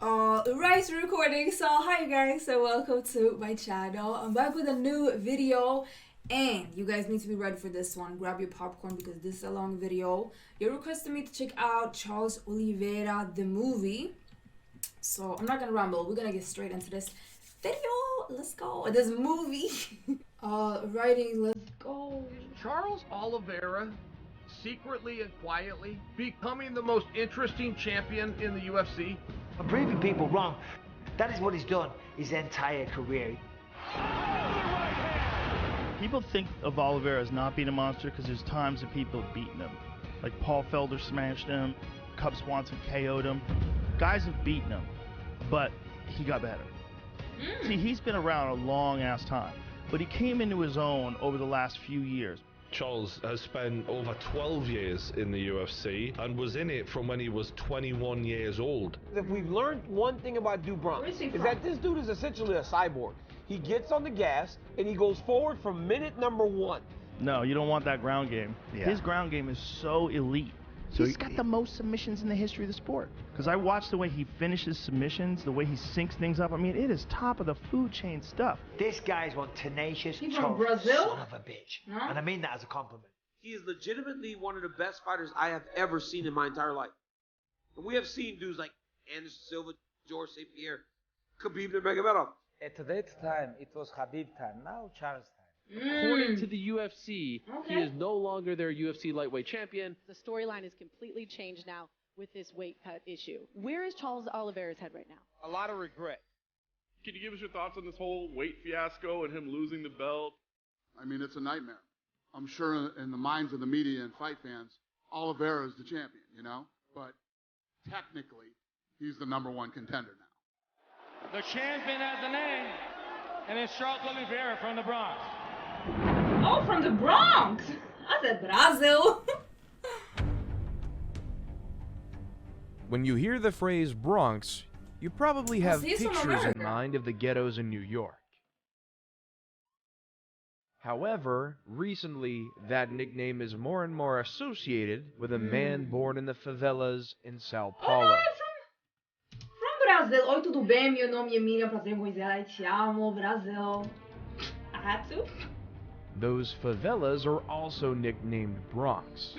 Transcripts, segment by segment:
Right, recording. So hi guys, so welcome to my channel. I'm back with a new video and you guys need to be ready for this one. Grab your popcorn because this is a long video. You requested me to check out Charles Oliveira the movie, so I'm not gonna ramble. We're gonna get straight into this video. Let's go. This movie. Writing, let's go. Charles Oliveira, secretly and quietly becoming the most interesting champion in the UFC. I'm proving people wrong. That is what he's done his entire career. People think of Oliveira as not being a monster because there's times that people have beaten him. Like Paul Felder smashed him, Cub Swanson KO'd him. Guys have beaten him, but he got better. See, he's been around a long ass time, but he came into his own over the last few years. Charles has spent over 12 years in the UFC and was in it from when he was 21 years old. If we've learned one thing about Bronx, is that this dude is essentially a cyborg. He gets on the gas and he goes forward from minute number one. No, you don't want that ground game. Yeah. His ground game is so elite. So he's got the most submissions in the history of the sport. Because I watched the way he finishes submissions, the way he syncs things up. I mean, it is top of the food chain stuff. This guy's one tenacious, He's tough from Brazil? son of a bitch. No? And I mean that as a compliment. He is legitimately one of the best fighters I have ever seen in my entire life. And we have seen dudes like Anderson Silva, George St. Pierre, Khabib Nurmagomedov. At that time, it was Khabib time. Now Charles time. According to the UFC, he is no longer their UFC lightweight champion. The storyline is completely changed now with this weight cut issue. Where is Charles Oliveira's head right now? A lot of regret. Can you give us your thoughts on this whole weight fiasco and him losing the belt? I mean, it's a nightmare. I'm sure in the minds of the media and fight fans, Oliveira is the champion, you know? But technically, he's the #1 contender now. The champion has a name, and it's Charles Oliveira from the Bronx. Oh, from the Bronx. I said Brazil. When you hear the phrase Bronx, you probably have he's from pictures in America. mind of the ghettos in New York. However, recently, that nickname is more and more associated with a man born in the favelas in Sao Paulo. From Brazil. Oi, tudo bem? Meu nome é Miriam, prazer, Moisés, te amo, Brazil. I had to. Those favelas are also nicknamed Bronx.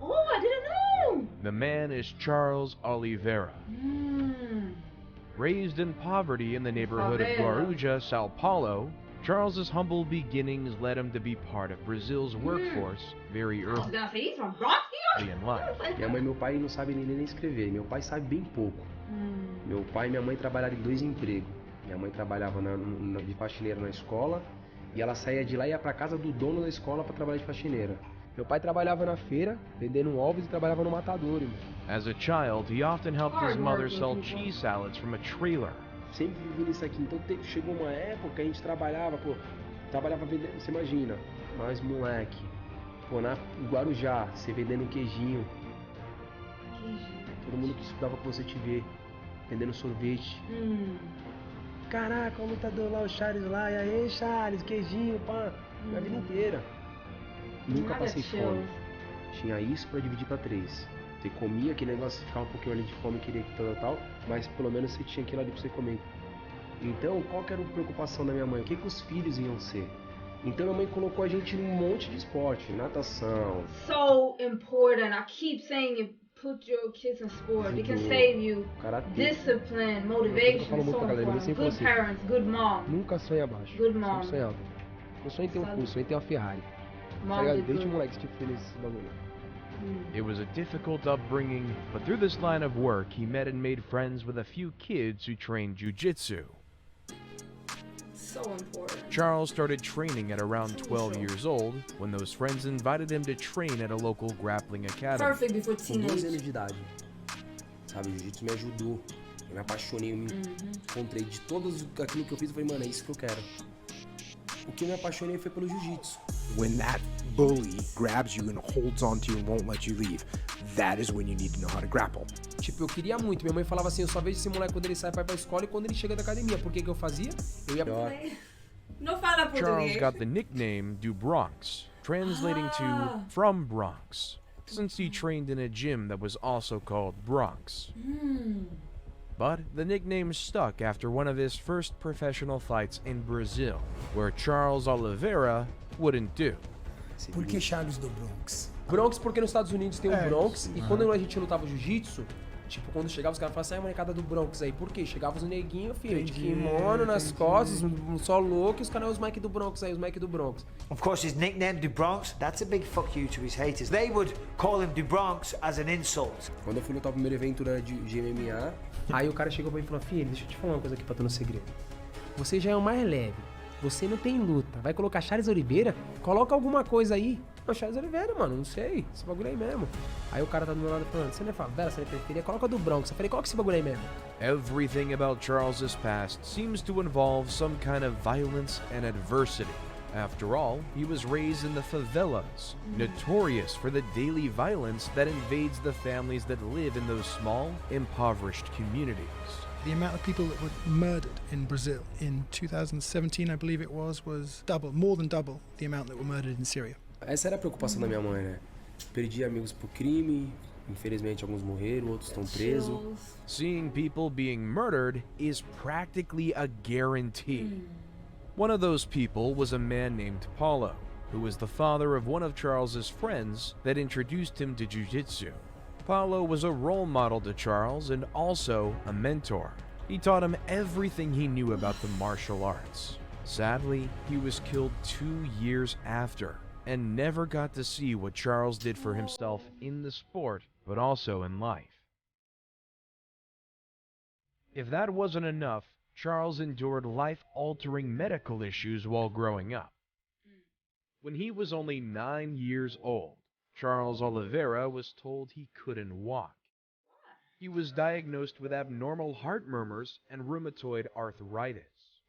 Oh, I didn't know. The man is Charles Oliveira. Raised in poverty in the neighborhood of Guarujá, Sao Paulo, Charles's humble beginnings led him to be part of Brazil's workforce very I was early gonna say he's from Bronx. in life. Minha mãe e meu pai não sabem nem escrever. Meu pai sabe bem pouco. Meu pai e minha mãe trabalharam em 2 empregos. Minha mãe trabalhava de faxineira na escola e ela saía de lá e ia para casa do dono da escola para trabalhar de faxineira. Meu pai trabalhava na feira, vendendo ovos e trabalhava no matadouro, irmão. As a child, he often helped his mother sell cheese salads from a trailer. Sempre vivi nisso aqui. Então chegou uma época que a gente trabalhava vendendo, você imagina, nós moleque, em Guarujá, você vendendo queijinho. Todo mundo que estudava com você te ver, vendendo sorvete. Caraca, o lutador lá, o Charles lá, e aí Charles, queijinho, pá, minha vida inteira. Nunca passei fome. Tinha isso pra dividir pra 3. Você comia, aquele negócio, você ficava um pouquinho ali de fome, queria que tal, mas pelo menos você tinha aquilo ali pra você comer. Então, qual que era a preocupação da minha mãe? O que os filhos iam ser? Então minha mãe colocou a gente num monte de esporte, natação. So important. I keep saying it. Put your kids in sport. It can save you. Discipline, motivation, so important. Good parents, good mom. Nunca sonha abaixo. Good mom. Sempre sonhava. Eu sonhei em ter um curso, sonhei em ter uma Ferrari. Desde moleque, tipo, feliz esse bagulho. It was a difficult upbringing, but through this line of work, he met and made friends with a few kids who trained jiu-jitsu. So important. Charles started training at around 12 years old when those friends invited him to train at a local grappling academy. Perfect before Com teenage. 12 anos de idade, sabe, o jiu-jitsu me ajudou. Eu me apaixonei, eu me encontrei de tudo aquilo que eu fiz, eu falei, mano, é isso que eu quero. O que eu me apaixonei foi pelo jiu-jitsu. When that bully grabs you and holds on to you and won't let you leave, that is when you need to know how to grapple. Tipo, eu queria muito. Minha mãe falava assim, eu só vejo esse moleque quando ele sai pra escola e quando ele chega da academia. Por que que eu fazia? Eu ia... Não fala português. Charles got the nickname do Bronx, translating to from Bronx. since he trained in a gym that was also called Bronx. But the nickname stuck after one of his first professional fights in Brazil, where Charles Oliveira wouldn't do. Por que Charles do Bronx? Bronx porque nos Estados Unidos tem o Bronx, e quando a gente lutava jiu-jitsu, tipo, quando chegava os caras falavam assim, a molecada do Bronx aí, por quê? Chegava os neguinhos, filho, de kimono nas costas, só louco, e os caras, os Mike do Bronx aí, os Mike do Bronx. Of course, his nickname, Du Bronx, that's a big fuck you to his haters. They would call him Du Bronx as an insult. Quando eu fui lutar o primeiro evento de MMA, aí o cara chegou pra mim e falou, filho, deixa eu te falar uma coisa aqui pra tu no segredo. Você já é o mais leve, você não tem luta, vai colocar Charles Oliveira? Coloca alguma coisa aí. Não, Charles Oliveira, mano, não sei, esse bagulho aí mesmo. Aí o cara tá do meu lado falando, você não é favela, você não é periferia, coloca do Bronx. Eu falei, coloca esse bagulho aí mesmo. Everything about Charles's past seems to involve some kind of violence and adversity. After all, he was raised in the favelas, notorious for the daily violence that invades the families that live in those small, impoverished communities. The amount of people that were murdered in Brazil in 2017, I believe it was double, more than double the amount that were murdered in Syria. Essa era a preocupação da minha mãe, né? Perdi amigos pro crime, infelizmente alguns morreram, outros estão presos. Seeing people being murdered is practically a guarantee. One of those people was a man named Paulo, who was the father of one of Charles's friends that introduced him to jiu-jitsu. Paulo was a role model to Charles and also a mentor. He taught him everything he knew about the martial arts. Sadly, he was killed 2 years after, and never got to see what Charles did for himself in the sport, but also in life. If that wasn't enough, Charles endured life-altering medical issues while growing up. When he was only 9 years old, Charles Oliveira was told he couldn't walk. He was diagnosed with abnormal heart murmurs and rheumatoid arthritis.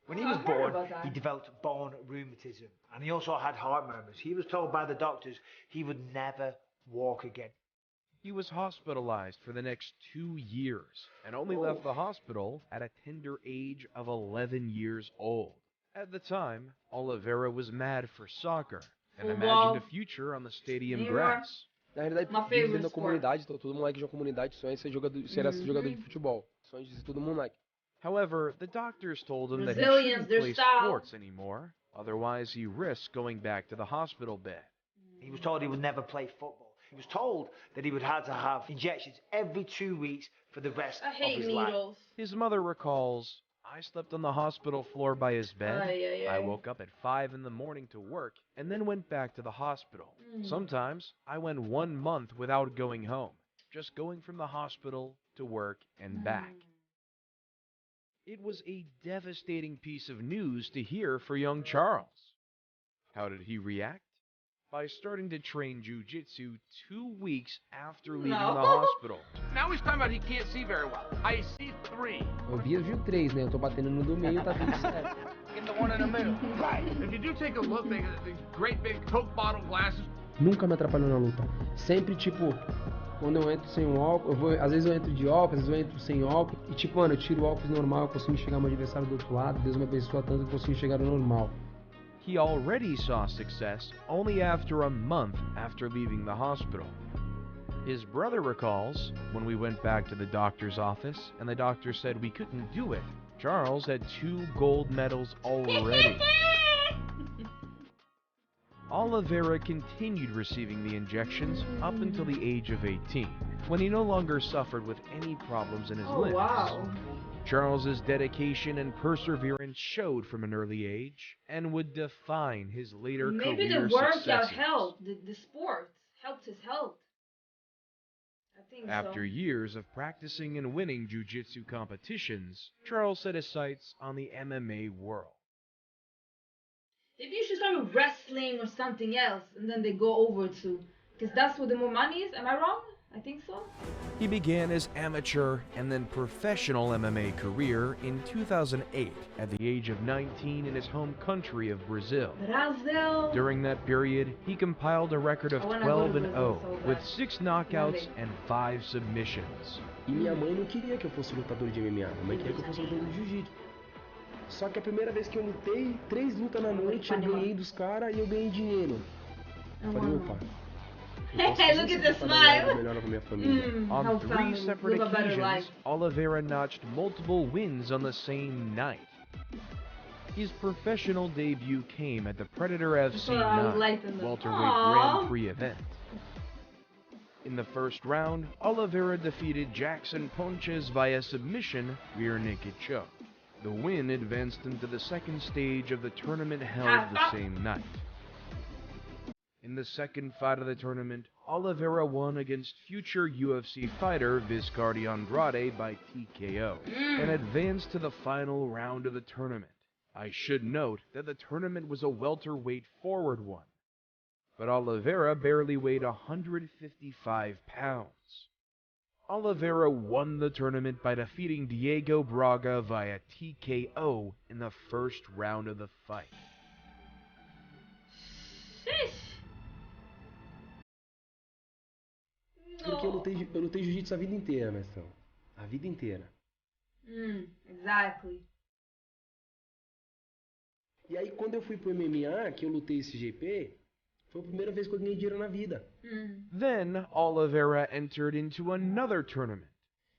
When he was born, he developed bone rheumatism, and he also had heart murmurs. He was told by the doctors he would never walk again. He was hospitalized for the next 2 years, and only left the hospital at a tender age of 11 years old. At the time, Oliveira was mad for soccer, and imagined a future on the stadium grass. Na realidade, dentro da comunidade, todo moleque de uma comunidade sonha ser jogador de futebol. Sonha de ser todo moleque. However, the doctors told him that he shouldn't play sports anymore, otherwise he risked going back to the hospital bed. He was told he would never play football. He was told that he would have to have injections every 2 weeks for the rest of his life. His mother recalls, I slept on the hospital floor by his bed. I woke up at 5 in the morning to work, and then went back to the hospital. Sometimes, I went 1 month without going home, just going from the hospital to work and back. It was a devastating piece of news to hear for young Charles. How did he react? By starting to train jiu-jitsu 2 weeks after leaving the hospital. Now he's talking about he can't see very well. I see 3. Eu vi 3, né? Eu tô batendo no do meio, tá tudo certo. Get the one in the middle. Right. If you do take a look, they got these great big Coke bottle glasses. Nunca me atrapalhou na luta. Sempre, tipo, quando eu entro sem o óculos, às vezes eu entro de óculos, às vezes eu entro sem óculos. E tipo, mano, eu tiro o óculos normal, eu consigo enxergar meu adversário do outro lado. Deus me abençoa tanto que eu consigo enxergar o normal. He already saw success only after a month after leaving the hospital. His brother recalls, when we went back to the doctor's office and the doctor said we couldn't do it, Charles had 2 gold medals already. Oliveira continued receiving the injections up until the age of 18, when he no longer suffered with any problems in his limbs. Wow. Charles's dedication and perseverance showed from an early age and would define his later Maybe career the workout successes. helped, the sport helped his health. I think After years of practicing and winning jiu-jitsu competitions, Charles set his sights on the MMA world. Maybe you should start with wrestling or something else, and then they go over to, because that's where the more money is. Am I wrong? I think so. He began his amateur and then professional MMA career in 2008 at the age of 19 in his home country of Brazil. Brazil. During that period, he compiled a record of 12-0 with 6 knockouts and 5 submissions. E minha mãe não queria que eu fosse lutador de MMA, minha mãe queria que eu fosse lutador de jiu-jitsu. Só que a primeira vez que eu lutei, 3 lutas na noite, eu ganhei dos caras e eu ganhei dinheiro. Eu falei, opa, Look at the smile. On How 3 family separate live a better life. occasions, Oliveira notched multiple wins on the same night. His professional debut came at the Predator FC 9 welterweight Grand Prix event. In the first round, Oliveira defeated Jackson Ponches via submission rear naked choke. The win advanced him to the second stage of the tournament held the same night. In the second fight of the tournament, Oliveira won against future UFC fighter Viscardi Andrade by TKO and advanced to the final round of the tournament. I should note that the tournament was a welterweight forward one, but Oliveira barely weighed 155 pounds. Oliveira won the tournament by defeating Diego Braga via TKO in the first round of the fight. Porque eu lutei jiu-jitsu a vida inteira, mestrão. A vida inteira. Exactly. E aí, quando eu fui pro MMA, que eu lutei esse GP, foi a primeira vez que eu ganhei dinheiro na vida. Then, Oliveira entered into another tournament.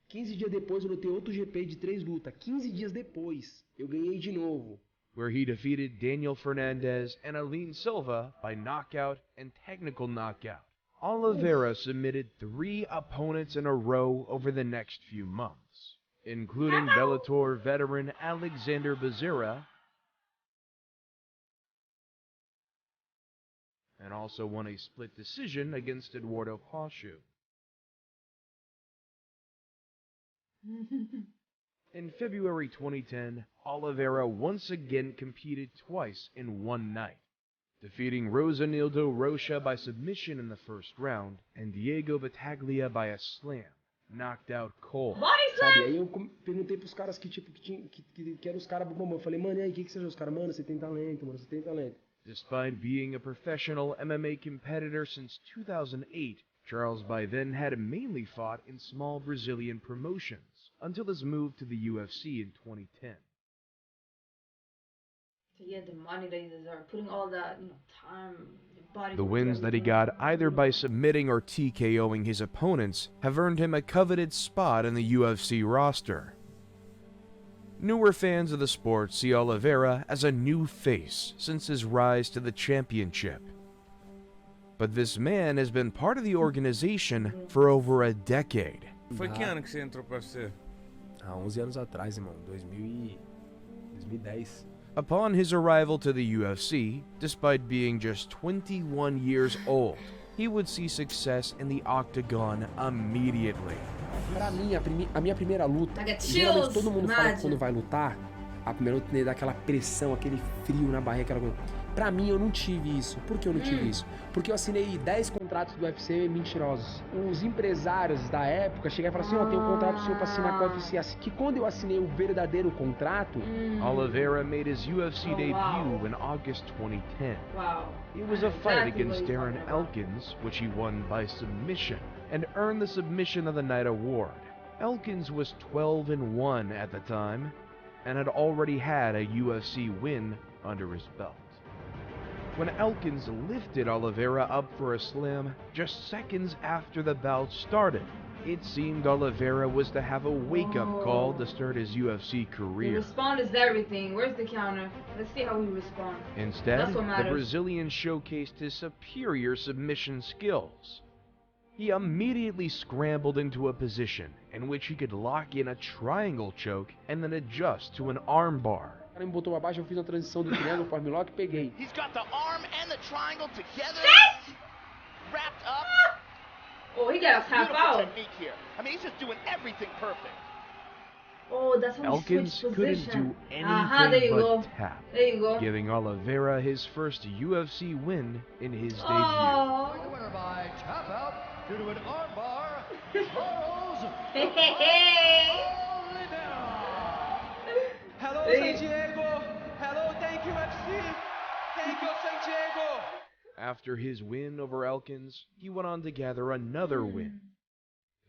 15 dias depois, eu lutei outro GP de 3 lutas. 15 dias depois, eu ganhei de novo. Where he defeated Daniel Fernandez and Aline Silva by knockout and technical knockout. Oliveira submitted 3 opponents in a row over the next few months, including Bellator veteran Alexander Bazira, and also won a split decision against Eduardo Pashu. In February 2010, Oliveira once again competed twice in one night, defeating Rosanildo Rocha by submission in the first round and Diego Battaglia by a slam, knocked out cold. Sabe, aí eu perguntei pros caras que eram os caras bom. Eu falei, mano, e aí, o que você acha? Os caras, mano, você tem talento, mano, você tem talento. Despite being a professional MMA competitor since 2008, Charles by then had mainly fought in small Brazilian promotions until his move to the UFC in 2010. So yeah, the money that he deserves, putting all that time, body. The wins that he got either by submitting or TKOing his opponents have earned him a coveted spot in the UFC roster. Newer fans of the sport see Oliveira as a new face since his rise to the championship. But this man has been part of the organization for over a decade. Foi que ano que você entrou pra UFC? Há 11 anos atrás, irmão. 2010. Upon his arrival to the UFC, despite being just 21 years old, he would see success in the octagon immediately. Pra mim, a minha primeira luta, geralmente todo mundo fala que quando vai lutar, a primeira luta dá aquela pressão, aquele frio na barriga, aquela coisa. Pra mim, eu não tive isso. Por que eu não tive isso? Porque eu assinei 10 contratos do UFC mentirosos. Os empresários da época chegaram e falaram assim, ó, tem um contrato seu pra assinar com o UFC. Que quando eu assinei o verdadeiro contrato... Oliveira made his UFC debut in August 2010. It was a fight against Darren Elkins, which he won by submission, and earned the Submission of the Night award. Elkins was 12-1 at the time, and had already had a UFC win under his belt. When Elkins lifted Oliveira up for a slam just seconds after the bout started, it seemed Oliveira was to have a wake-up call to start his UFC career. The respond is everything. Where's the counter? Let's see how we respond. Instead, the Brazilian showcased his superior submission skills. He immediately scrambled into a position in which he could lock in a triangle choke and then adjust to an armbar. Ele me botou abaixo, eu fiz a transição do triângulo para o lock e peguei. He's got the arm and the triangle together, wrapped up. Oh, he got a tap out. Technique here. I mean, he's just doing everything perfect. Oh, that's how Elkins couldn't do anything there you but go. tap, There you go. giving Oliveira his first UFC win in his debut. The winner by tap out due to an armbar, Charles Hello, San Diego. Hello, thank you, FC. Thank you, San Diego. After his win over Elkins, he went on to gather another win,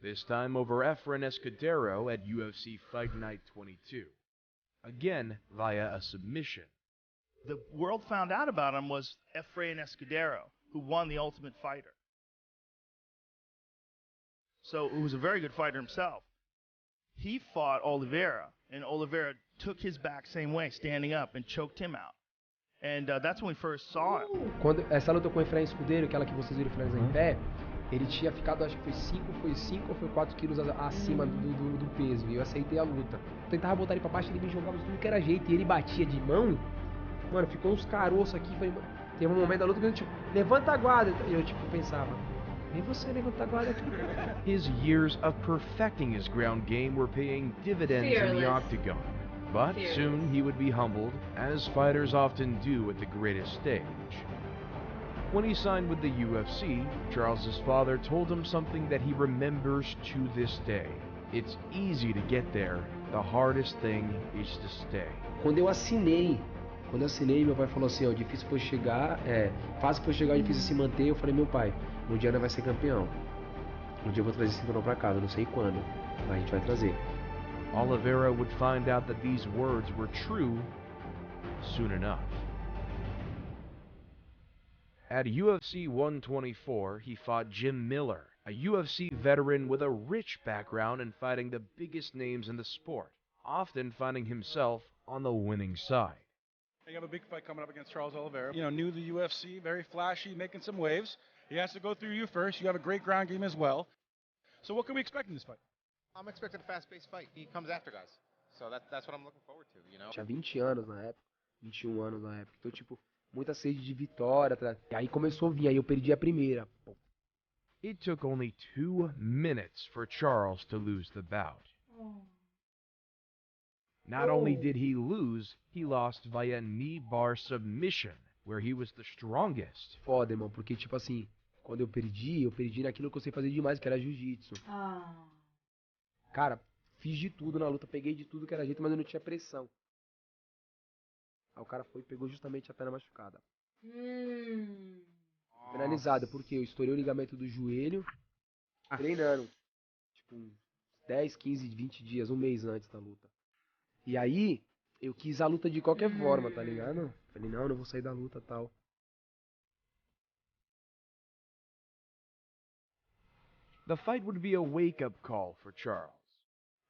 this time over Efren Escudero at UFC Fight Night 22, again via a submission. The world found out about him was Efren Escudero, who won the Ultimate Fighter. so who was a very good fighter himself. He fought Oliveira, and Oliveira took his back same way, standing up, and choked him out. And that's when we first saw him. Quando essa luta com o Efraim Escudeiro, aquela que vocês viram finalizar em pé, ele tinha ficado, acho que foi 5 ou foi 4 quilos acima do peso, e eu aceitei a luta. Eu tentava botar ele pra baixo, ele me jogava de tudo que era jeito, e ele batia de mão, mano, ficou uns caroços aqui, teve um momento da luta que eu tipo, levanta a guarda, e eu tipo pensava, nem você levanta a guarda aqui. His years of perfecting his ground game were paying dividends in the octagon, but soon he would be humbled, as fighters often do at the greatest stage. When he signed with the UFC, Charles's father told him something that he remembers to this day. It's easy to get there, the hardest thing is to stay. Quando eu assinei, meu pai falou assim, ó, difícil foi chegar, fácil foi chegar, difícil se manter. Eu falei, meu pai, um dia nós vai ser campeão. Um dia eu vou trazer esse cinturão pra casa, não sei quando, mas a gente vai trazer. Oliveira would find out that these words were true soon enough. At UFC 124, he fought Jim Miller, a UFC veteran with a rich background in fighting the biggest names in the sport, often finding himself on the winning side. You have a big fight coming up against Charles Oliveira. You know, new to the UFC, very flashy, making some waves. He has to go through you first. You have a great ground game as well. So what can we expect in this fight? I'm expecting a fast-paced fight. He comes after guys. So that's what I'm looking forward to, you know? Tinha 20 anos na época, 21 anos na época. Então, tipo, muita sede de vitória. E aí começou a vir, aí eu perdi a primeira. It took only 2 minutes for Charles to lose the bout. Not only did he lose, he lost via knee bar submission, where he was the strongest. Foda, irmão, porque tipo assim, quando eu perdi naquilo que eu sei fazer demais, que era jiu-jitsu. Cara, fiz de tudo na luta, peguei de tudo que era jeito, mas eu não tinha pressão. Aí o cara foi e pegou justamente a perna machucada. Penalizada, porque eu estourei o ligamento do joelho, treinando, tipo, 10, 15, 20 dias, um mês antes da luta. E aí, eu quis a luta de qualquer forma, tá ligado? Falei, não vou sair da luta e tal. The fight would be a wake-up call for Charles.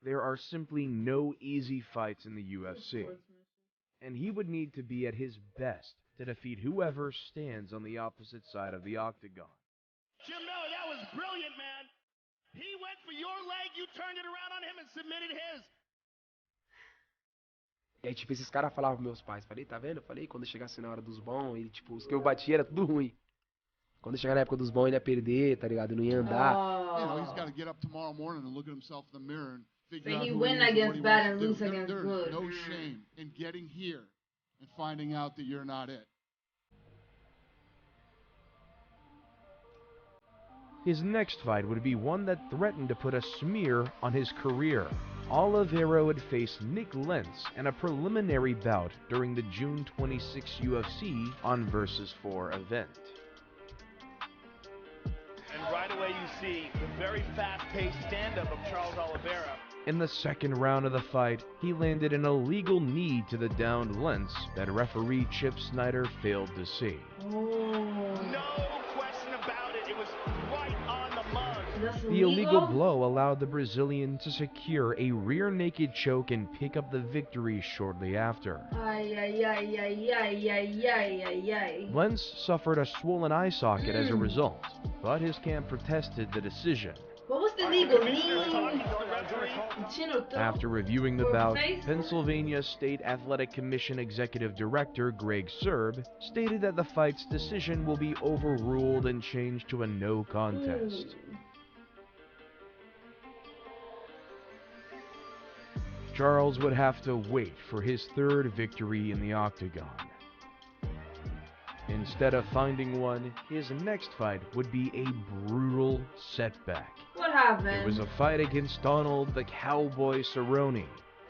There are simply no easy fights in the UFC, and he would need to be at his best to defeat whoever stands on the opposite side of the octagon. Jim Miller, that was brilliant, man. He went for your leg, you turned it around on him and submitted his. E aí, tipo, esses caras falavam pros meus pais, falei, tá vendo? Falei, quando chegasse na hora dos bons, ele, tipo, os que eu batia era tudo ruim. Quando chegar na época dos bons, ele ia perder, tá ligado? Não ia andar. You know, he's got to get up tomorrow morning and look at himself in the mirror and figure out he who win he is and what against he bad wants and to lose do. against There's good. no shame in getting here and finding out that you're not it. His next fight would be one that threatened to put a smear on his career. Oliveira would face Nick Lentz in a preliminary bout during the June 26 UFC on Versus 4 event. And right away you see the very fast-paced stand-up of Charles Oliveira. In the second round of the fight, he landed an illegal knee to the downed Lentz that referee Chip Snyder failed to see. No question about it. It was right on the mug. The illegal blow allowed the Brazilian to secure a rear naked choke and pick up the victory shortly after. Lentz suffered a swollen eye socket as a result, but his camp protested the decision. What was the legal knee? After reviewing the bout, Pennsylvania State Athletic Commission Executive Director Greg Serb stated that the fight's decision will be overruled and changed to a no contest. Charles would have to wait for his third victory in the octagon. Instead of finding one, his next fight would be a brutal setback. What happened? It was a fight against Donald the Cowboy Cerrone.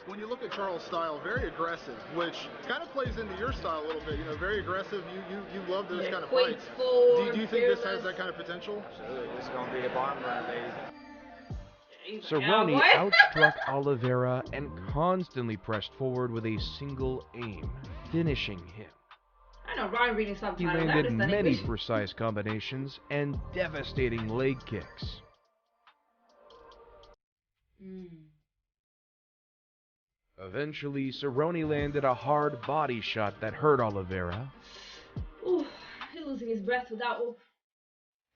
When you look at Charles' style, very aggressive, which kind of plays into your style a little bit. You know, very aggressive. You love those kind of fights. Do you think this has that kind of potential? Absolutely. This is going to be a bomb run, baby. Cerrone outstruck Oliveira and constantly pressed forward with a single aim, finishing him. I know Ryan reading He subtitles. landed many precise combinations and devastating leg kicks. Eventually, Cerrone landed a hard body shot that hurt Oliveira. Ooh, he's losing his breath without.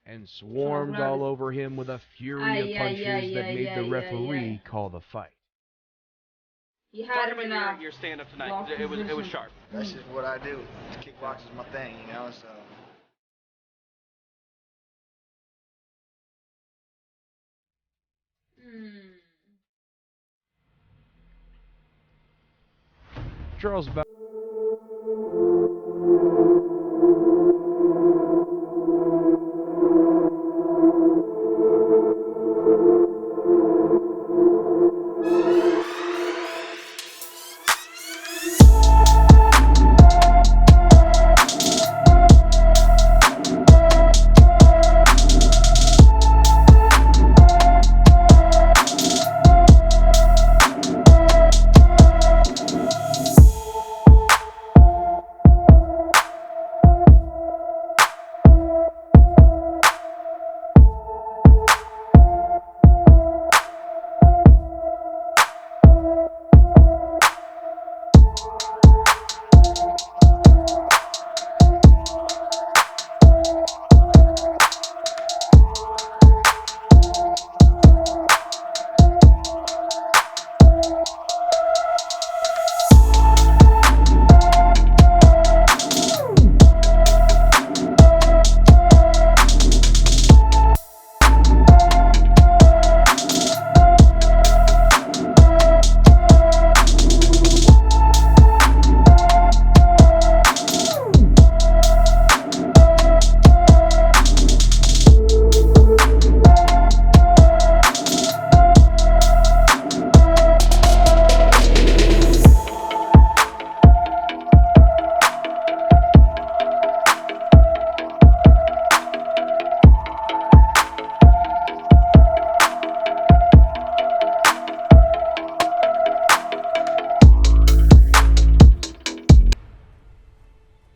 And swarmed all over him with a fury of punches that made the referee call the fight. You had him in your stand-up tonight. It was sharp. That's just what I do. Kickboxing is my thing, you know. So. Charles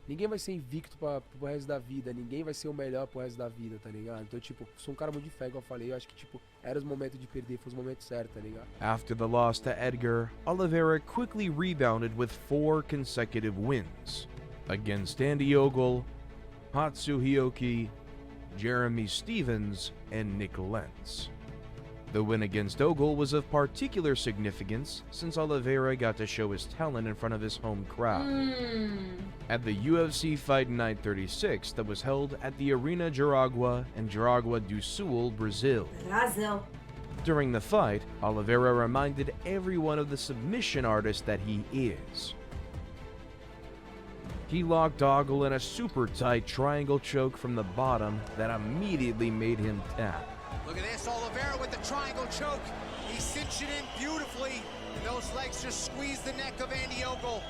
Ninguém vai ser invicto pro resto da vida, ninguém vai ser o melhor pro resto da vida, tá ligado? Então, tipo, sou um cara muito de fé, igual eu falei, eu acho que, tipo, era os momentos de perder, foi os momentos certos, tá ligado? After the loss to Edgar, Oliveira quickly rebounded with 4 consecutive wins against Andy Ogle, Hatsuhioki, Jeremy Stevens, and Nick Lentz. The win against Ogle was of particular significance since Oliveira got to show his talent in front of his home crowd. At the UFC Fight Night 36 that was held at the Arena Jaragua in Jaragua do Sul, Brazil. During the fight, Oliveira reminded everyone of the submission artist that he is. He locked Ogle in a super tight triangle choke from the bottom that immediately made him tap. Look at this, Oliveira with the triangle choke. He cinched it in beautifully, and those legs just squeezed the neck of Andy Ogle.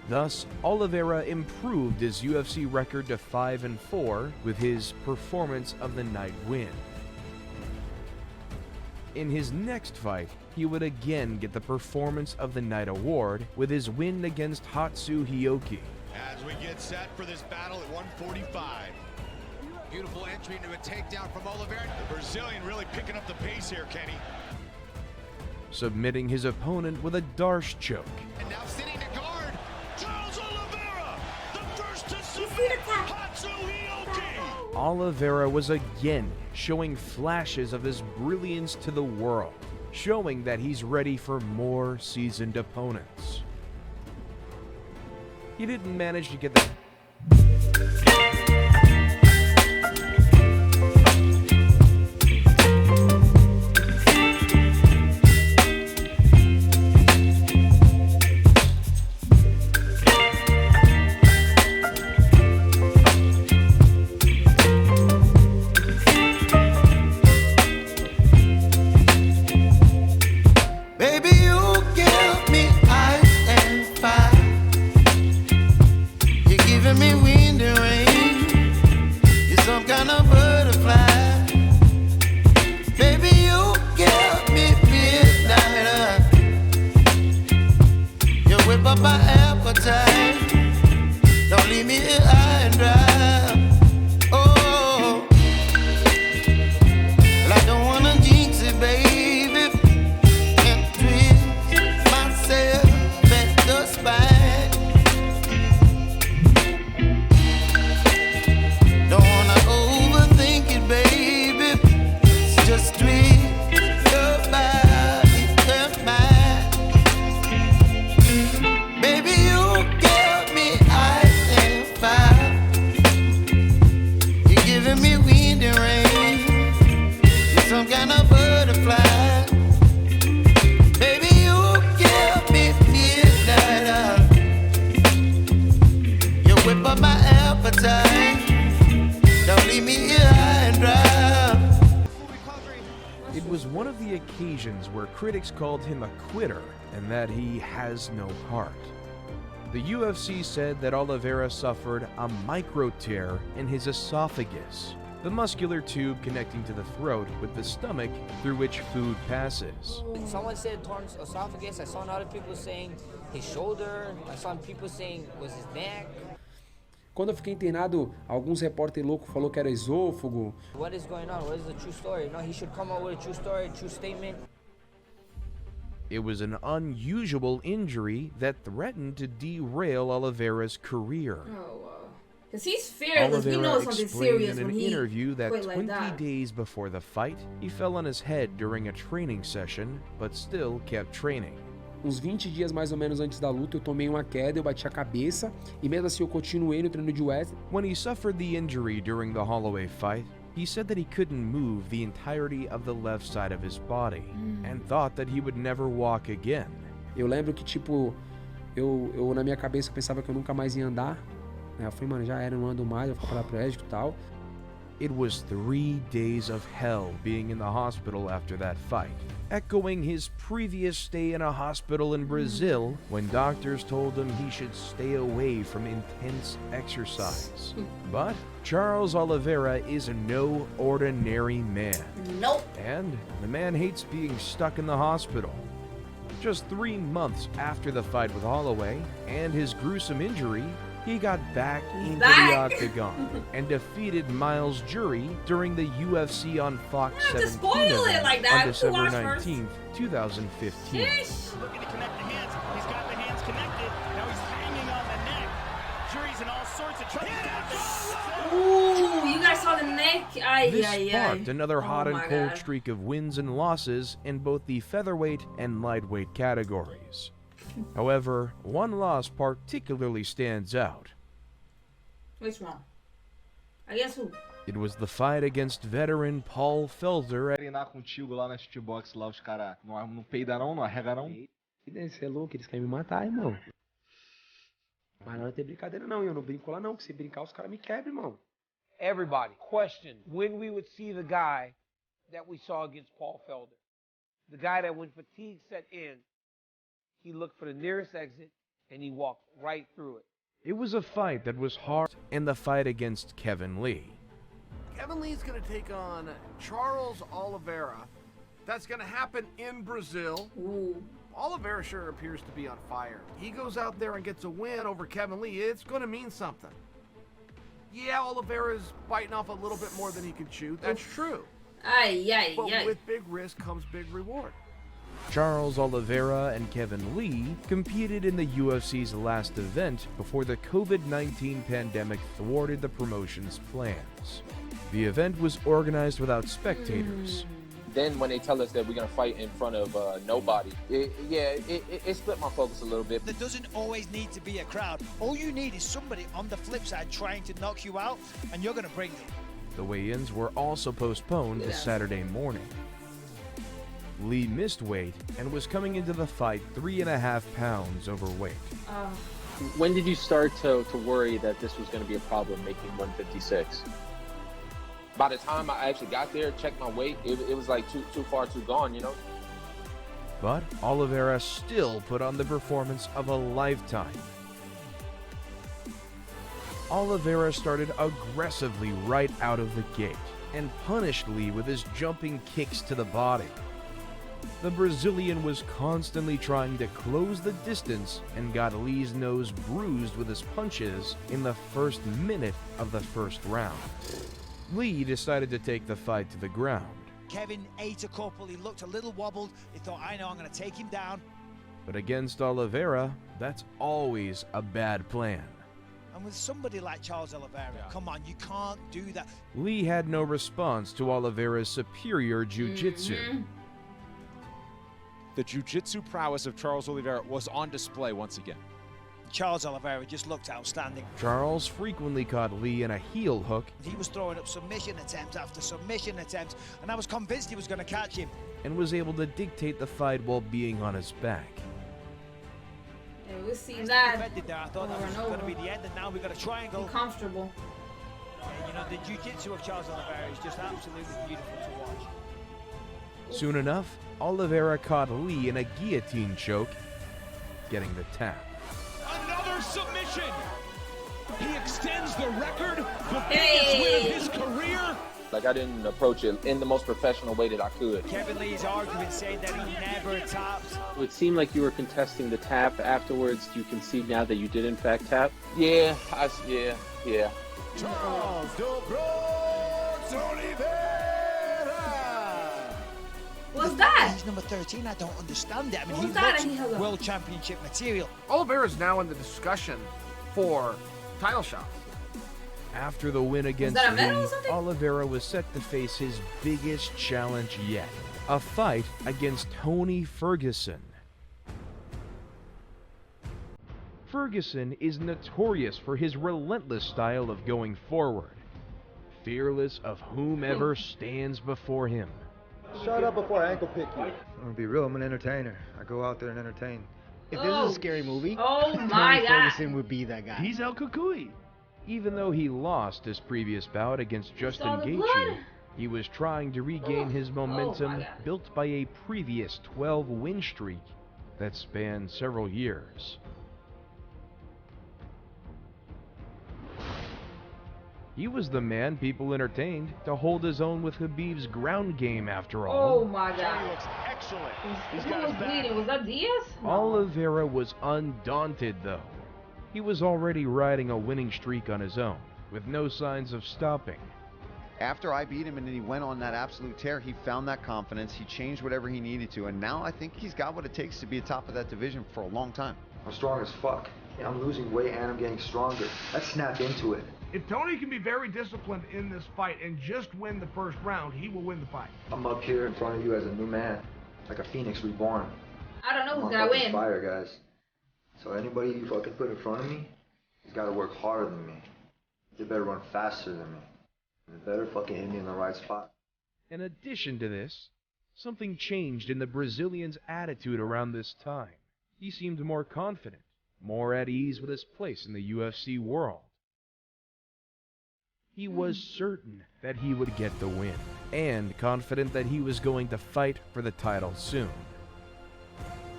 Thus, Oliveira improved his UFC record to 5-4 with his Performance of the Night win. In his next fight, he would again get the Performance of the Night award with his win against Hatsuhioki. As we get set for this battle at 145. Beautiful entry into a takedown from Oliveira. The Brazilian really picking up the pace here, Kenny. Submitting his opponent with a Darce choke. And now sitting to guard, Charles Oliveira, the first to submit Hatsuhioki. Oliveira was again showing flashes of his brilliance to the world, showing that he's ready for more seasoned opponents. He didn't manage to get the sessions where critics called him a quitter and that he has no heart. The UFC said that Oliveira suffered a micro tear in his esophagus, the muscular tube connecting to the throat with the stomach through which food passes. Someone said torn esophagus. I saw other people saying his shoulder. I saw people saying it was his neck. Quando eu fiquei internado, alguns repórter louco falou que era esôfago. What is going on? What is the true story? No, he should come out with a true story, a true statement. It was an unusual injury that threatened to derail Oliveira's career. Oh, wow. Because he's fearless. We know something serious in when an he interview that quit like 20 that. days before the fight, he fell on his head during a training session, but still kept training. Uns 20 dias mais ou menos antes da luta, eu tomei uma queda, eu bati a cabeça, e mesmo assim eu continuei no treino de US. When he suffered the injury during the Holloway fight, he said that he couldn't move the entirety of the left side of his body and thought that he would never walk again. Eu lembro que, tipo, eu na minha cabeça pensava que eu nunca mais ia andar. Eu falei, mano, já era, eu não ando mais, eu vou ficar paraplégico e tal. It was 3 days of hell being in the hospital after that fight, echoing his previous stay in a hospital in Brazil when doctors told him he should stay away from intense exercise. But Charles Oliveira is no ordinary man. Nope. And the man hates being stuck in the hospital. Just 3 months after the fight with Holloway and his gruesome injury, he got back into the octagon and defeated Miles Jury during the UFC on Fox 17 event on December 19th, 2015. Looking to connect the hands. He's got the hands connected. Now he's hanging on the neck. Jury's in all sorts of trouble. Ooh, you guys saw the neck? This sparked another hot and cold streak of wins and losses in both the featherweight and lightweight categories. However, one loss particularly stands out. Which one? I guess who? It was the fight against veteran Paul Felder. Treinar contigo lá na shootbox, lá os caras não peidam não arrega não. Você é louco, eles querem me matar, irmão. Mas não tem brincadeira não, eu não brinco lá não, que se brincar os caras me quebram, irmão. Everybody questioned when we would see the guy that we saw against Paul Felder. The guy that when fatigue set in, he looked for the nearest exit and he walked right through it. It was a fight that was hard in the fight against Kevin Lee. Kevin Lee's going to take on Charles Oliveira. That's going to happen in Brazil. Ooh. Oliveira sure appears to be on fire. He goes out there and gets a win over Kevin Lee. It's going to mean something. Yeah, Oliveira's biting off a little bit more than he can chew. That's true. But with big risk comes big reward. Charles Oliveira and Kevin Lee competed in the UFC's last event before the COVID-19 pandemic thwarted the promotion's plans. The event was organized without spectators. Then when they tell us that we're going to fight in front of nobody, it split my focus a little bit. There doesn't always need to be a crowd. All you need is somebody on the flip side trying to knock you out, and you're going to bring it. The weigh-ins were also postponed to Saturday morning. Lee missed weight and was coming into the fight 3.5 pounds overweight. When did you start to worry that this was going to be a problem making 156? By the time I actually got there, checked my weight, it was like too far too gone, you know? But Oliveira still put on the performance of a lifetime. Oliveira started aggressively right out of the gate and punished Lee with his jumping kicks to the body. The Brazilian was constantly trying to close the distance and got Lee's nose bruised with his punches in the first minute of the first round. Lee decided to take the fight to the ground. Kevin ate a couple, he looked a little wobbled, he thought, I know, I'm going to take him down. But against Oliveira, that's always a bad plan. And with somebody like Charles Oliveira, come on, you can't do that. Lee had no response to Oliveira's superior jiu-jitsu. The jiu-jitsu prowess of Charles Oliveira was on display once again. Charles Oliveira just looked outstanding. Charles frequently caught Lee in a heel hook. He was throwing up submission attempt after submission attempt, and I was convinced he was going to catch him. And was able to dictate the fight while being on his back. Yeah, we've seen that there. I thought that was going to be the end, and now we've got a triangle. Be comfortable. And, you know, the jiu-jitsu of Charles Oliveira is just absolutely beautiful to watch. Soon enough, Oliveira caught Lee in a guillotine choke, getting the tap. Another submission. He extends the record, the biggest win of his career. Like, I didn't approach it in the most professional way that I could. Kevin Lee is arguing, saying that he never taps. It seemed like you were contesting the tap. Afterwards, do you concede now that you did in fact tap? Yeah. Charles Oliveira. What's that? He's number 13. I don't understand it. I mean, What's he that? looks world championship material. Oliveira is now in the discussion for title shots. After the win against Lee, Oliveira was set to face his biggest challenge yet, a fight against Tony Ferguson. Ferguson is notorious for his relentless style of going forward, fearless of whomever stands before him. Shut up before I ankle pick you. I'm gonna be real, I'm an entertainer. I go out there and entertain. If this is a scary movie, Tony Ferguson would be that guy. He's El Cucuy. Even though he lost his previous bout against Justin Gaethje, he was trying to regain his momentum built by a previous 12-win streak that spanned several years. He was the man people entertained to hold his own with Khabib's ground game after all. Oh my God. He looks excellent. Who was bleeding? Was that Diaz? Oliveira was undaunted though. He was already riding a winning streak on his own, with no signs of stopping. After I beat him and he went on that absolute tear, he found that confidence, he changed whatever he needed to, and now I think he's got what it takes to be atop of that division for a long time. I'm strong as fuck. Yeah, I'm losing weight and I'm getting stronger. Let's snap into it. If Tony can be very disciplined in this fight and just win the first round, he will win the fight. I'm up here in front of you as a new man, like a phoenix reborn. I don't know who's I'm gonna win. Fire, guys. So anybody you fucking put in front of me, he's got to work harder than me. They better run faster than me. They better fucking hit me in the right spot. In addition to this, something changed in the Brazilian's attitude around this time. He seemed more confident, more at ease with his place in the UFC world. He was certain that he would get the win, and confident that he was going to fight for the title soon.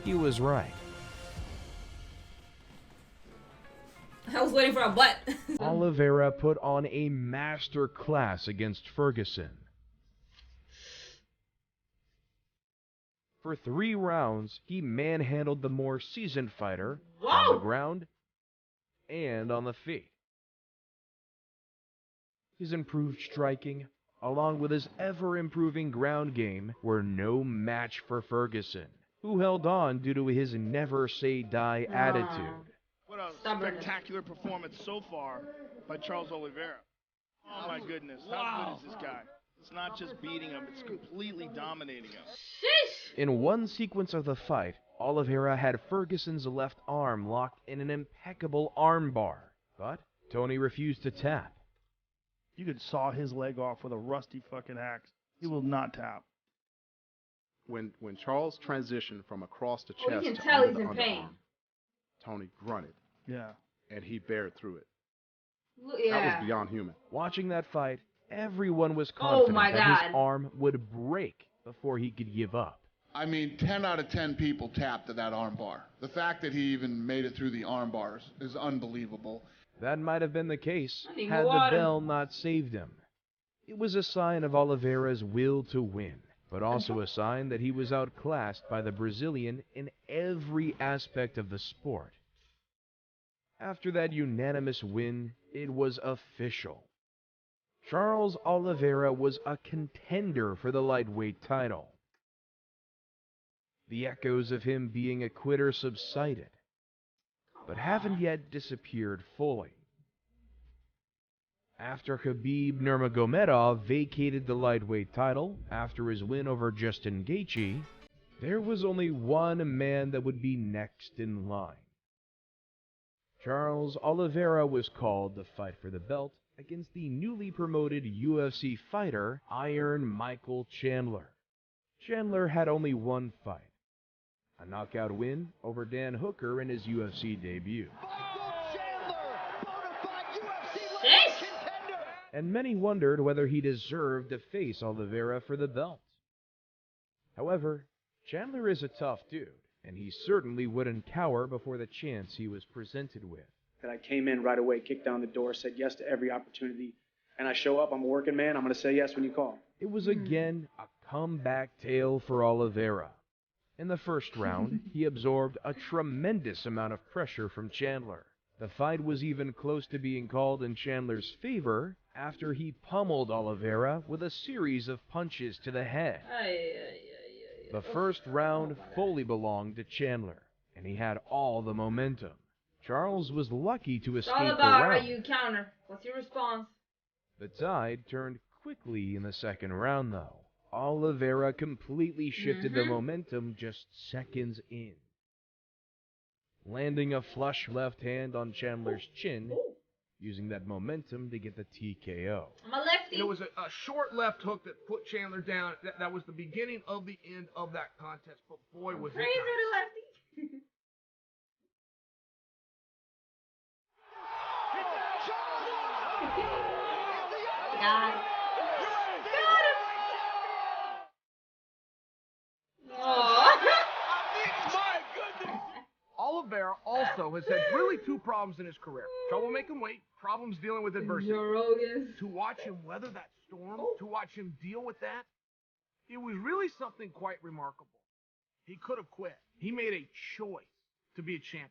He was right. I was waiting for a butt. Oliveira put on a master class against Ferguson. For 3 rounds, he manhandled the more seasoned fighter on the ground and on the feet. His improved striking, along with his ever-improving ground game, were no match for Ferguson, who held on due to his never-say-die attitude. What a spectacular performance so far by Charles Oliveira. Oh my goodness, how good is this guy? It's not just beating him, it's completely dominating him. In one sequence of the fight, Oliveira had Ferguson's left arm locked in an impeccable armbar, but Tony refused to tap. You could saw his leg off with a rusty fucking axe. He will not tap. When Charles transitioned from across the You chest can to tell under he's the in pain. underarm, Tony grunted. Yeah. And he bared through it. Yeah. That was beyond human. Watching that fight, everyone was confident my that his God. arm would break before he could give up. I mean, 10 out of 10 people tapped at that arm bar. The fact that he even made it through the arm bars is unbelievable. That might have been the case I need had more the water. bell not saved him. It was a sign of Oliveira's will to win, but also a sign that he was outclassed by the Brazilian in every aspect of the sport. After that unanimous win, it was official. Charles Oliveira was a contender for the lightweight title. The echoes of him being a quitter subsided, but haven't yet disappeared fully. After Khabib Nurmagomedov vacated the lightweight title after his win over Justin Gaethje, there was only one man that would be next in line. Charles Oliveira was called to fight for the belt against the newly promoted UFC fighter Iron Michael Chandler. Chandler had only one fight, a knockout win over Dan Hooker in his UFC debut. And many wondered whether he deserved to face Oliveira for the belt. However, Chandler is a tough dude, and he certainly wouldn't cower before the chance he was presented with. That I came in right away, kicked down the door, said yes to every opportunity, and I show up, I'm a working man, I'm going to say yes when you call. It was again a comeback tale for Oliveira. In the first round, he absorbed a tremendous amount of pressure from Chandler. The fight was even close to being called in Chandler's favor after he pummeled Oliveira with a series of punches to the head. The first round fully belonged to Chandler, and he had all the momentum. Charles was lucky to escape the round. It's all about how you counter. What's your response? The tide turned quickly in the second round, though. Oliveira completely shifted the momentum just seconds in, landing a flush left hand on Chandler's chin, using that momentum to get the TKO. I'm a lefty. It was a short left hook that put Chandler down. That was the beginning of the end of that contest, but boy was it nice. Lefty. Got it. Oliveira also has had really two problems in his career. Trouble making weight, problems dealing with adversity. To watch him weather that storm, to watch him deal with that, it was really something quite remarkable. He could have quit. He made a choice to be a champion.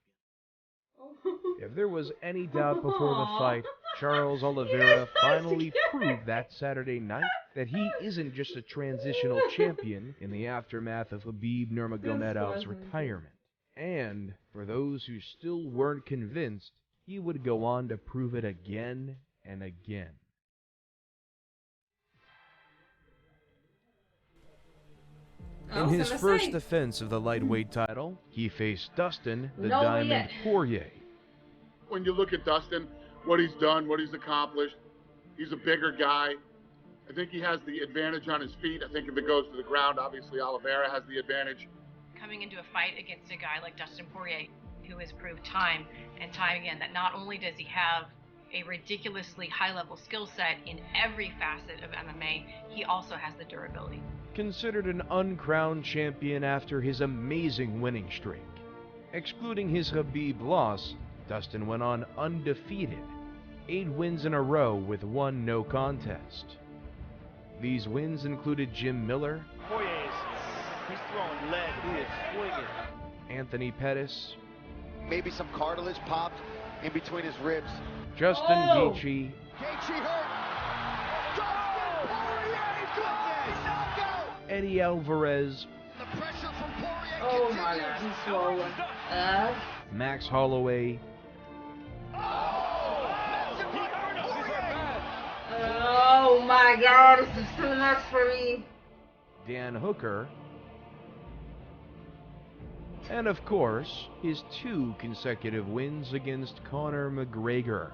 If there was any doubt before the fight, Charles Oliveira finally proved that Saturday night that he isn't just a transitional champion in the aftermath of Khabib Nurmagomedov's retirement. And for those who still weren't convinced, he would go on to prove it again and again. In his first defense of the lightweight title, he faced Dustin the Diamond Poirier. When you look at Dustin, what he's done, what he's accomplished, he's a bigger guy. I think he has the advantage on his feet. I think if it goes to the ground, obviously Oliveira has the advantage. Coming into a fight against a guy like Dustin Poirier, who has proved time and time again that not only does he have a ridiculously high-level skill set in every facet of MMA, he also has the durability. Considered an uncrowned champion after his amazing winning streak. Excluding his Khabib loss, Dustin went on undefeated, 8 wins in a row with 1 no contest. These wins included Jim Miller, He's throwing lead. He is swinging. Anthony Pettis, maybe some cartilage popped in between his ribs. Justin Gaethje, Gaethje hurt. Dustin Poirier, goodness, knockout. Eddie Alvarez, The pressure from Poirier Oh my God, he's swollen. Max Holloway, Oh my God, this is too much for me. Dan Hooker, and of course, his 2 consecutive wins against Conor McGregor.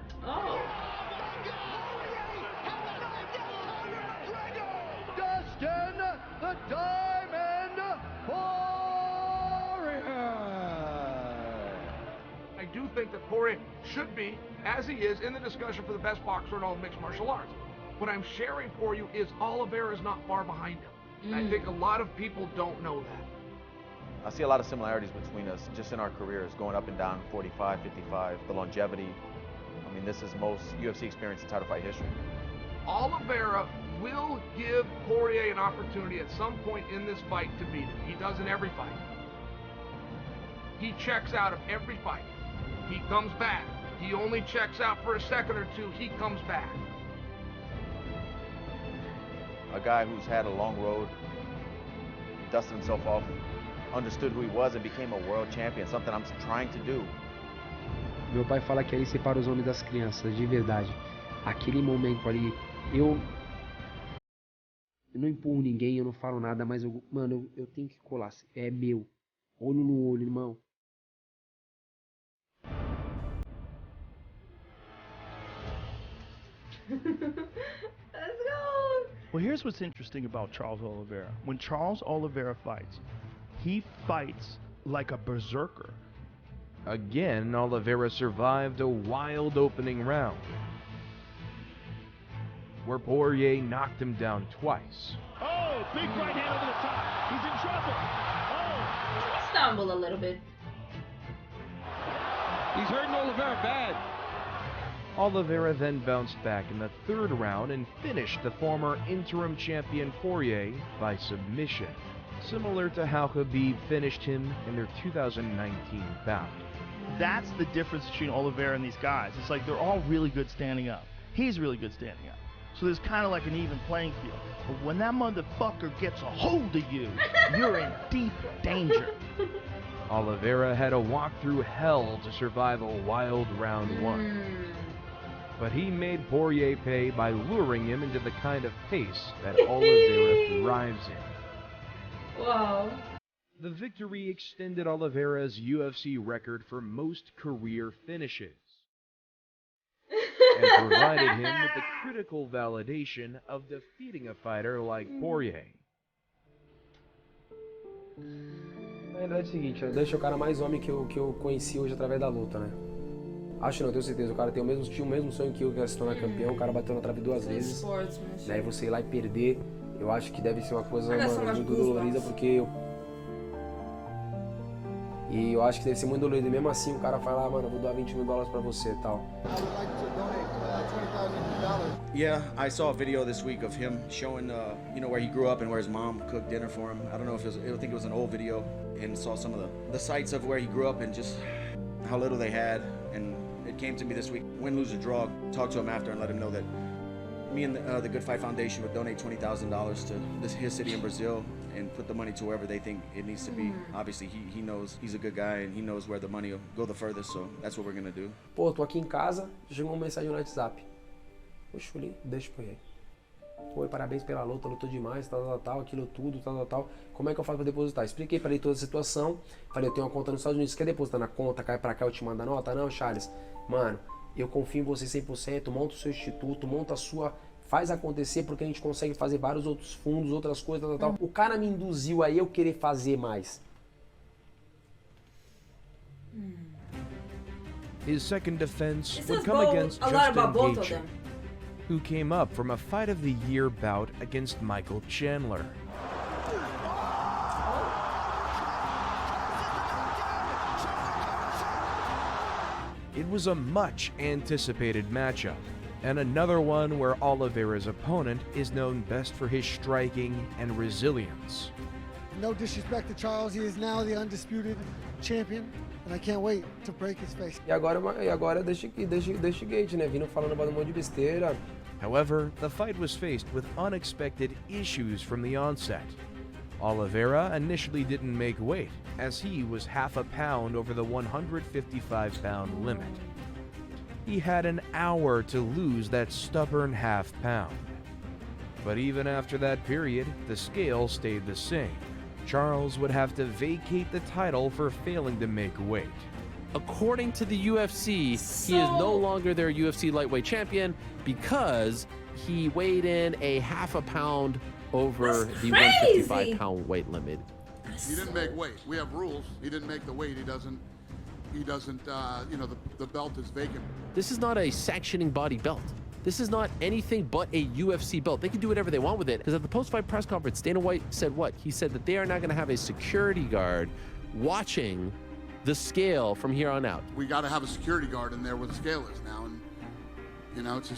Dustin the Diamond Poirier. I do think that Poirier should be, as he is, in the discussion for the best boxer in all of mixed martial arts. What I'm sharing for you is Oliveira is not far behind him. And I think a lot of people don't know that. I see a lot of similarities between us just in our careers, going up and down 45, 55, the longevity. I mean, this is most UFC experience in title fight history. Oliveira will give Poirier an opportunity at some point in this fight to beat him. He does in every fight. He checks out of every fight. He comes back. He only checks out for a second or two. He comes back. A guy who's had a long road, dusted himself off, understood who he was and became a world champion, something I'm trying to do. Meu pai fala que ali separa os homens das crianças, de verdade. Aquele momento ali, eu não empurro ninguém, eu não falo nada, mas mano, eu tenho que colar. É meu. Olho no olho, irmão. Let's go. Well, here's what's interesting about Charles Oliveira. When Charles Oliveira fights, he fights like a berserker. Again, Oliveira survived a wild opening round, where Poirier knocked him down twice. Oh, big right hand over the top. He's in trouble. Oh. He stumbled a little bit. He's hurting Oliveira bad. Oliveira then bounced back in the third round and finished the former interim champion Poirier by submission, similar to how Khabib finished him in their 2019 bout. That's the difference between Oliveira and these guys. It's like they're all really good standing up. He's really good standing up. So there's kind of like an even playing field. But when that motherfucker gets a hold of you, you're in deep danger. Oliveira had to walk through hell to survive a wild round one. But he made Poirier pay by luring him into the kind of pace that Oliveira thrives in. Wow. The victory extended Oliveira's UFC record for most career finishes and provided him with the critical validation of defeating a fighter like Poirier. Na verdade é o seguinte, deixa o cara mais homem que eu conheci hoje através da luta, né? Acho não, tenho certeza, o cara tinha o mesmo sonho que eu, que é se tornar campeão, o cara bateu na trave 2 vezes. Daí você ir lá e perder, eu acho que deve ser uma coisa, mano, muito dolorida, porque e eu acho que deve ser muito dolorido. E mesmo assim o cara fala, mano, eu vou doar $20 mil pra você e tal. Yeah, I saw a video this week of him showing, you know, where he grew up and where his mom cooked dinner for him. I don't know if I think it was an old video, and saw some of the sights of where he grew up and just how little they had. And it came to me this week, win, lose, or draw. Talked to him after and let him know that me and the Good Fight Foundation would donate $20,000 to his city in Brazil and put the money to wherever they think it needs to be. Obviously, he knows he's a good guy and he knows where the money will go the furthest, so that's what we're gonna do. Pô, tô aqui em casa, chegou uma mensagem no WhatsApp. Poxa, falei, deixa eu ir. Oi, parabéns pela luta, lutou demais, tal, aquilo tudo, tal. Como é que eu faço pra depositar? Expliquei pra ele toda a situação. Falei, eu tenho uma conta nos Estados Unidos, quer depositar na conta, cai pra cá, eu te mando a nota? Não, Charles, mano, eu confio em você 100%, monta o seu instituto, monta a sua... Faz acontecer, porque a gente consegue fazer vários outros fundos, outras coisas, tal. O cara me induziu a eu querer fazer mais. His second defense would come against Justin Gaethje, who came up from a Fight of the Year bout against Michael Chandler. It was a much anticipated matchup, and another one where Oliveira's opponent is known best for his striking and resilience. No disrespect to Charles, he is now the undisputed champion, and I can't wait to break his face. E agora deixa Gaethje, né? Vindo falando um monte de besteira. However, the fight was faced with unexpected issues from the onset. Oliveira initially didn't make weight, as he was half a pound over the 155-pound limit. He had an hour to lose that stubborn half pound. But even after that period, the scale stayed the same. Charles would have to vacate the title for failing to make weight. According to the UFC, he is no longer their UFC lightweight champion because he weighed in a half a pound over the 155-pound weight limit. He didn't make weight. We have rules. He didn't make the weight. He doesn't, you know, the belt is vacant. This is not a sanctioning body belt. This is not anything but a UFC belt. They can do whatever they want with it. Because at the post-fight press conference, Dana White said what? He said that they are not going to have a security guard watching the scale from here on out. We got to have a security guard in there where the scale is now, and you know, it's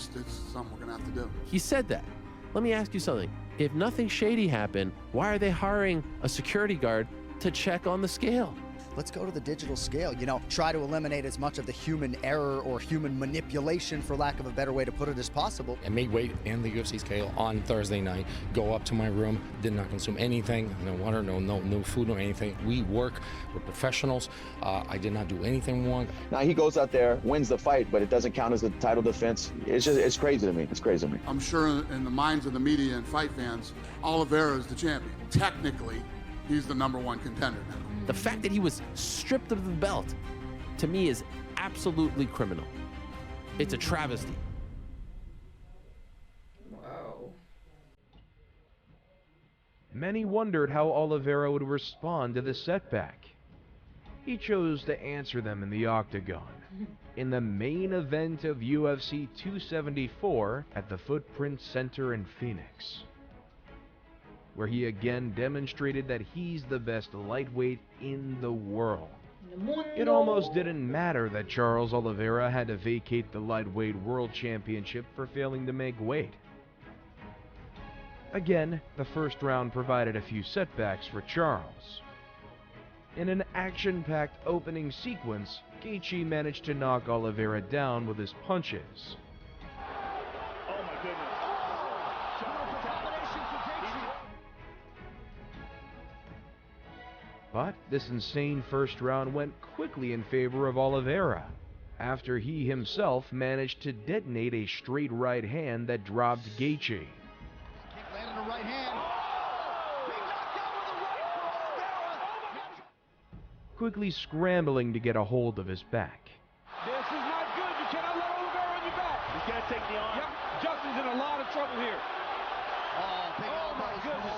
something we're gonna have to do. He said that. Let me ask you something. If nothing shady happened, why are they hiring a security guard to check on the scale? Let's go to the digital scale, you know, try to eliminate as much of the human error or human manipulation, for lack of a better way to put it, as possible. I made weight in the UFC scale on Thursday night, go up to my room, did not consume anything, no water, no food, no anything. We work, we're professionals. I did not do anything wrong. Now he goes out there, wins the fight, but it doesn't count as a title defense. It's crazy to me. It's crazy to me. I'm sure in the minds of the media and fight fans, Oliveira is the champion. Technically, he's the #1 contender now. The fact that he was stripped of the belt, to me, is absolutely criminal. It's a travesty. Wow. Many wondered how Oliveira would respond to the setback. He chose to answer them in the octagon, in the main event of UFC 274 at the Footprint Center in Phoenix. where he again demonstrated that he's the best lightweight in the world. It almost didn't matter that Charles Oliveira had to vacate the lightweight world championship for failing to make weight. Again, the first round provided a few setbacks for Charles. In an action-packed opening sequence, Gaethje managed to knock Oliveira down with his punches. Oh my goodness. But this insane first round went quickly in favor of Oliveira, after he himself managed to detonate a straight right hand that dropped Gaethje. Landed a right hand. Quickly scrambling to get a hold of his back. This is not good. You cannot let Oliveira on your back. He's got to take the arm. Yep. Justin's in a lot of trouble here. Oh my goodness.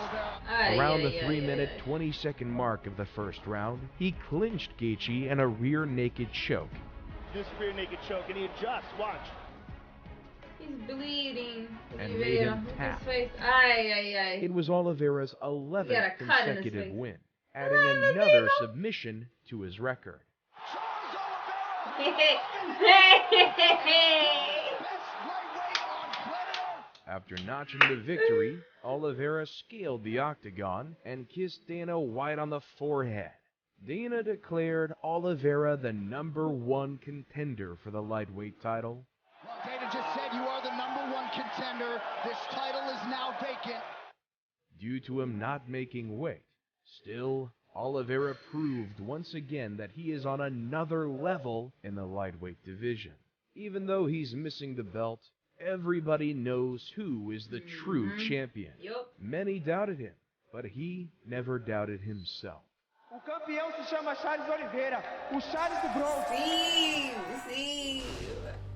Around the 3-minute, 20-second mark of the first round, he clinched Gaethje in a rear naked choke. This rear naked choke, and he adjusts. Watch. He's bleeding. And made him tap. His face. Ay, ay, ay. It was Oliveira's 11th consecutive win, adding another submission to his record. After notching the victory, Oliveira scaled the octagon and kissed Dana White on the forehead. Dana declared Oliveira the #1 contender for the lightweight title. Well, Dana just said you are the #1 contender. This title is now vacant. Due to him not making weight, still, Oliveira proved once again that he is on another level in the lightweight division. Even though he's missing the belt, everybody knows who is the true champion. Many doubted him, but he never doubted himself. O campeão se chama Charles Oliveira, o Charles do Bronx. Sim.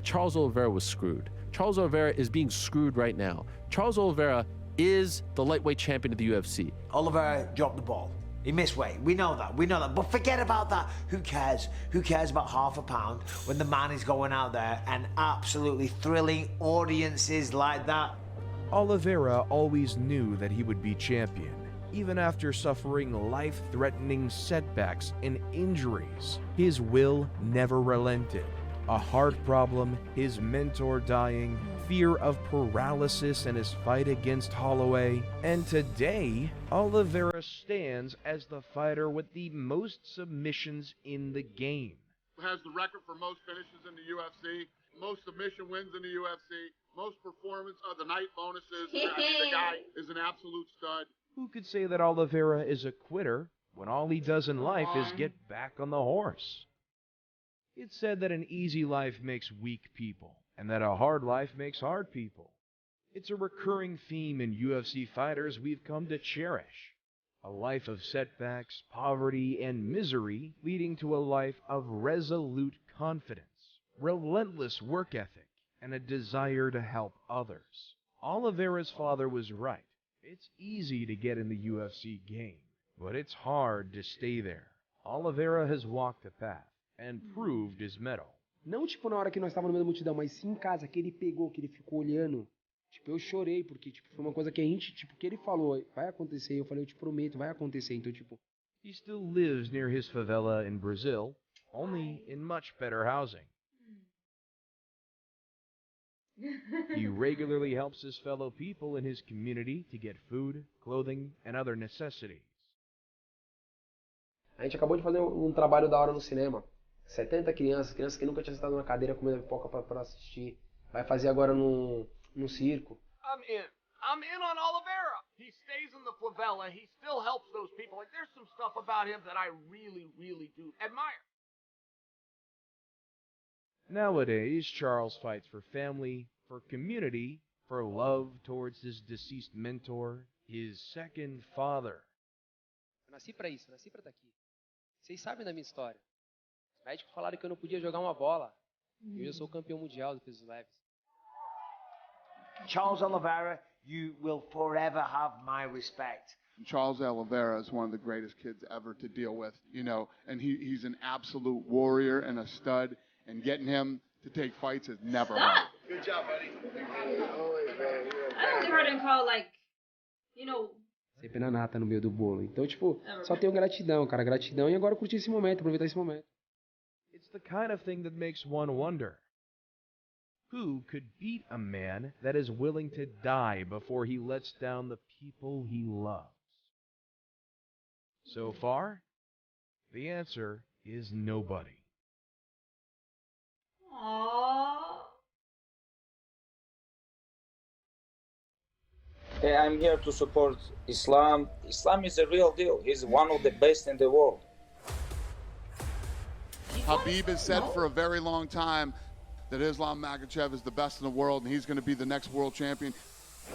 Charles Oliveira was screwed. Charles Oliveira is being screwed right now. Charles Oliveira is the lightweight champion of the UFC. Oliveira dropped the ball. He missed weight. We know that. But forget about that. Who cares? Who cares about half a pound when the man is going out there and absolutely thrilling audiences like that? Oliveira always knew that he would be champion, even after suffering life-threatening setbacks and injuries. His will never relented. A heart problem, his mentor dying, fear of paralysis and his fight against Holloway, and today, Oliveira stands as the fighter with the most submissions in the game. Has the record for most finishes in the UFC, most submission wins in the UFC, most performance of the night bonuses. I mean, the guy is an absolute stud. Who could say that Oliveira is a quitter when all he does in life is get back on the horse? It's said that an easy life makes weak people, and that a hard life makes hard people. It's a recurring theme in UFC fighters we've come to cherish. A life of setbacks, poverty, and misery leading to a life of resolute confidence, relentless work ethic, and a desire to help others. Oliveira's father was right. It's easy to get in the UFC game, but it's hard to stay there. Oliveira has walked the path and proved his mettle. Não tipo na hora que nós estávamos no meio da multidão, mas sim em casa, que ele pegou, que ele ficou olhando. Tipo, eu chorei, porque tipo, foi uma coisa que a gente, tipo, que ele falou, vai acontecer, eu falei, eu te prometo, vai acontecer, então tipo... He still lives near his favela in Brazil, only in much better housing. He regularly helps his fellow people in his community to get food, clothing, and other necessities. A gente acabou de fazer um trabalho da hora no cinema. 70 crianças que nunca tinham sentado na cadeira comendo pipoca para assistir. Vai fazer agora num circo. I'm in on Oliveira. He stays in the favela. He still helps those people. Like, there's some stuff about him that I really, really do admire. Nowadays, Charles fights for family, for community, for love towards his deceased mentor, his second father. Eu nasci para isso, nasci para estar aqui. Vocês sabem da minha história. Os médicos falaram que eu não podia jogar uma bola. Hoje eu sou campeão mundial de pesos leves. Charles Oliveira, you will forever have my respect. Charles Oliveira is one of the greatest kids ever to deal with, you know, and he's an absolute warrior and a stud, and getting him to take fights is never hard. Good job, buddy. I only heard him call, like, you know, Sempre na nata no meio do bolo. Então, tipo, só tenho gratidão, cara. Gratidão e agora curtir esse momento, aproveitar esse momento. It's the kind of thing that makes one wonder. Who could beat a man that is willing to die before he lets down the people he loves? So far, the answer is nobody. Aww. I'm here to support Islam. Islam is a real deal. He's one of the best in the world. Habib has said for a very long time that Islam Makhachev is the best in the world and he's going to be the next world champion.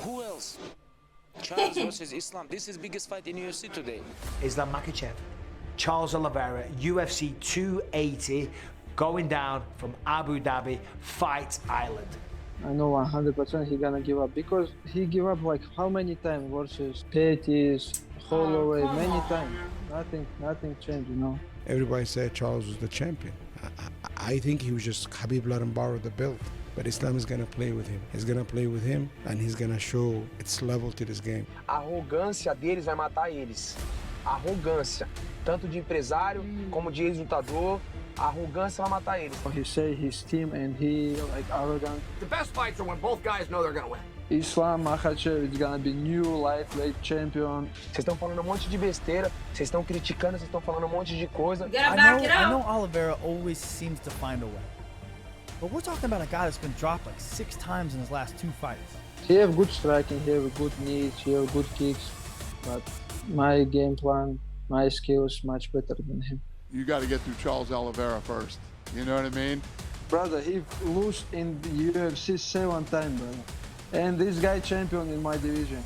Who else? Charles versus Islam. This is the biggest fight in UFC today. Islam Makhachev, Charles Oliveira, UFC 280, going down from Abu Dhabi, Fight Island. I know 100% he's gonna give up because he gave up like how many times versus Pettis, Holloway, many times. Nothing changed, you know. Everybody said Charles was the champion. I think he was just Habib let him borrow the belt. But Islam is gonna play with him. He's gonna play with him and he's gonna show its level to this game. A arrogância deles vai matar eles. Arrogância, tanto de empresário como de ex-lutador. A arrogância vai matar eles. He say his team and he like arrogant. The best fights are when both guys know they're gonna win. Islam Makhachev is gonna be new lightweight champion. Vocês estão falando um monte de besteira, vocês estão criticando, vocês estão falando um monte de coisa. I know Oliveira always seems to find a way. But we're talking about a guy that's been dropped like 6 times in his last 2 fights. He have good striking, he have good knees, he have good kicks. But my game plan, my skills much better than him. You got to get through Charles Oliveira first. You know what I mean? Brother, he lost in the UFC 7 times, brother. And this guy champion in my division.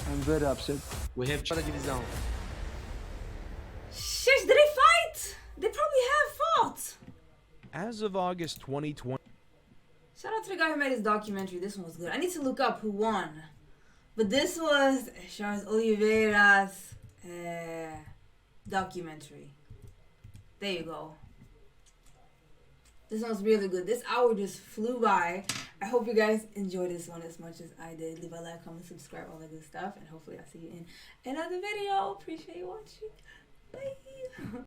I'm very upset. We have a divisão. Shit, did they fight? They probably have fought. As of August 2020. Shout out to the guy who made his documentary. This one was good. I need to look up who won. But this was Charles Oliveira's documentary. There you go. This one's really good. This hour just flew by. I hope you guys enjoyed this one as much as I did. Leave a like, comment, subscribe, all that good stuff. And hopefully I'll see you in another video. Appreciate you watching. Bye.